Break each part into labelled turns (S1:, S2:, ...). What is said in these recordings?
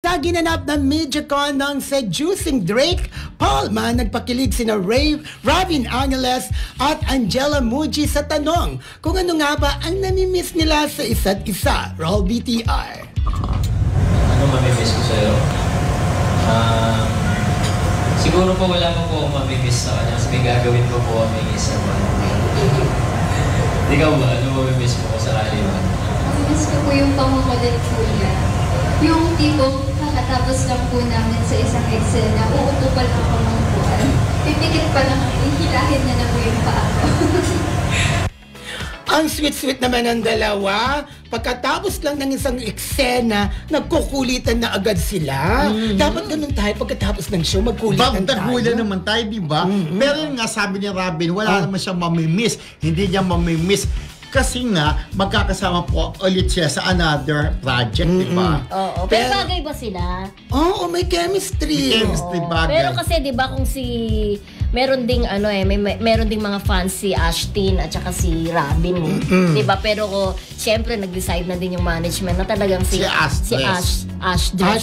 S1: Sa ginanap na MediaCon ng Seducing Drake, Palma nagpakilig sina Robin Angeles at Angela Muji sa tanong kung ano nga ba ang namimiss nila sa isa't isa. Roll BTR.
S2: Ano mamimiss ko sa'yo? Siguro po wala mo po akong mamimiss sa kanya kasi may gagawin ko po kami isa pa. Ikaw ba? Ano mamimiss mo ko sa kanila?
S3: Mamimiss ko po yung pamamulit po niya. Yung tipong kakatapos lang po namin sa isang eksena, uupo pa lang ako ng upuan. Pipikit pa lang, hihilahin niya na po yung paa ko.
S1: Ang sweet-sweet naman ng dalawa. Pagkatapos lang ng isang eksena, nagkukulitan na agad sila. Dapat ganun tayo pagkatapos ng show, magkulitan tayo.
S4: Bagdagulan naman tayo, di ba? Pero yung nga sabi ni Robin, wala naman siyang mamimiss. Hindi niya mamimiss. Kasi nga, magkakasama po ulit siya sa another project, di ba?
S5: Oo. Pero bagay ba sila?
S1: Oo, may chemistry.
S4: Chemistry bagay.
S5: Pero kasi 'di ba kung meron ding meron ding mga fans si Ashtin at saka si Robin, 'di ba? Pero syempre nag-decide na din yung management na talagang si Ashtin na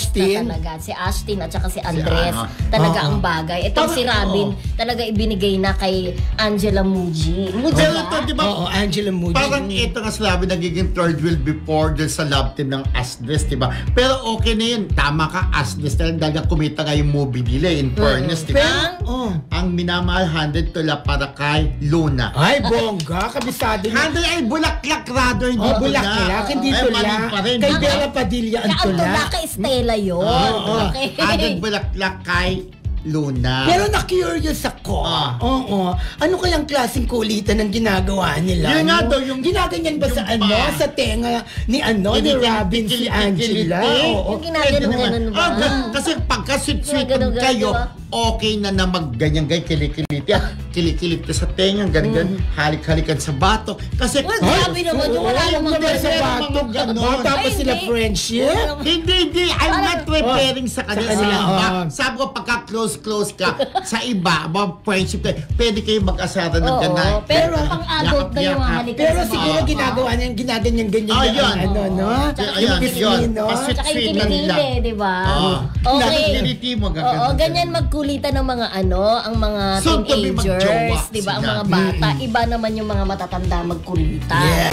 S5: talaga. Si Ashtin at saka si Andres talaga ang bagay. Itong si Robin talaga ibinigay na kay Angela Muji.
S4: Pero ito, di ba?
S1: Oo, Angela Muji.
S4: Parang ito nga sinabi, nagiging third wheel before dun sa love team ng Asdes, di ba? Pero okay na yun. Tama ka, Asdes. Dahil kumita nga yung movie nila, in fairness, di ba? Ang minamahal 100 tula para kay Luna.
S1: Ay, bongga. Kabisado niya.
S4: 100 ay bulaklak, rather. Hindi
S1: bulaklak. Hindi tula. Kay Bella Padilla ang tula.
S5: Ang tula kay Estela yun.
S4: Okay. 100 bulaklak kay Luna.
S1: Pero na-curious ako. Oo. Ano kayang klaseng kulitan ang ginagawa nila?
S4: Yun nga daw, yung
S1: ginaganyan ba sa sa tenga ni Robin si Angela?
S5: Yung ginaganon ba?
S4: Kasi pagka-sweet-sweet kayo, okay na mag-ganyan-ganyan, kilikilip ka sa tenga, ganyan, halik-halikan sa bato. Kasi,
S5: grabe naman yung wala namang
S1: sa bato. Tapos sila friendship?
S4: Hindi. I'm not preparing sa kanila. Sabi ko, pagka-close ka sa iba, friendship kayo, pwede kayo mag-asara ng ganay.
S5: Pero pang-adult na yung halikan.
S1: Pero siguro ginagawa niya yung ginaganyan-ganyan.
S4: Yung Disney,
S5: Tsaka yung kinikili, di ba? Okay. Ganyan magkulitan ng mga ang mga teenagers, di ba? Ang mga bata. Iba naman yung mga matatanda magkulitan.